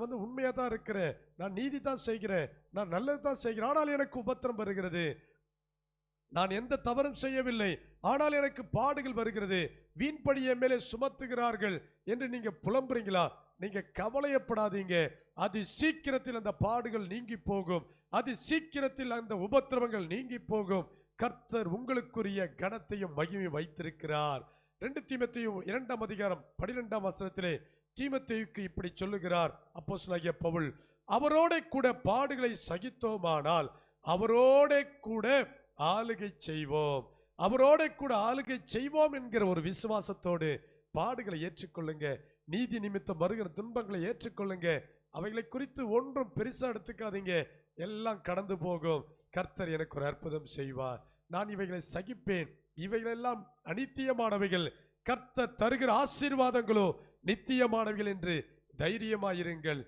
நான் உண்மையா தான் இருக்கிறேன், நான் நீதி தான் செய்கிறேன், நான் நல்லது தான் செய்கிறேன், ஆனால் எனக்கு உபத்திரம் வருகிறது, நான் எந்த தவறும் செய்யவில்லை, ஆனால் எனக்கு பாடுகள் வருகிறது, வீண்படி என் மேலே சுமத்துகிறார்கள் என்று நீங்க புலம்புறீங்களா? நீங்க கவலையப்படாதீங்க. அது சீக்கிரத்தில் அந்த பாடுகள் நீங்கி போகும், அது சீக்கிரத்தில் அந்த உபத்திரவங்கள் நீங்கி போகும். கர்த்தர் உங்களுக்குரிய கனத்தையும் மகிமையும் வைத்திருக்கிறார். 2 தீமோத்தேயு 2ஆம் அதிகாரம் 12ஆம் வசனத்திலே தீமோத்தேயுக்கு இப்படி சொல்லுகிறார் அப்போஸ்தலனாகிய பவுல், அவரோட கூட பாடுகளை சகித்தோமானால் அவரோட கூட ஆளுகை செய்வோம், அவரோட கூட ஆளுகை செய்வோம் என்கிற ஒரு விசுவாசத்தோடு பாடுகளை ஏற்றுக்கொள்ளுங்க. நீதி நிமித்தம் வருகிற துன்பங்களை ஏற்றுக்கொள்ளுங்க. அவைகளை குறித்து ஒன்றும் பெருசா எடுத்துக்காதீங்க, எல்லாம் கடந்து போகும். கர்த்தர் எனக்கு ஒரு அற்புதம் செய்வார், நான் இவைகளை சகிப்பேன், இவைகளெல்லாம் அநித்தியமானவைகள், கர்த்தர் தருகிற ஆசீர்வாதங்களோ நித்தியமானவைகள் என்று தைரியமாயிருங்கள்.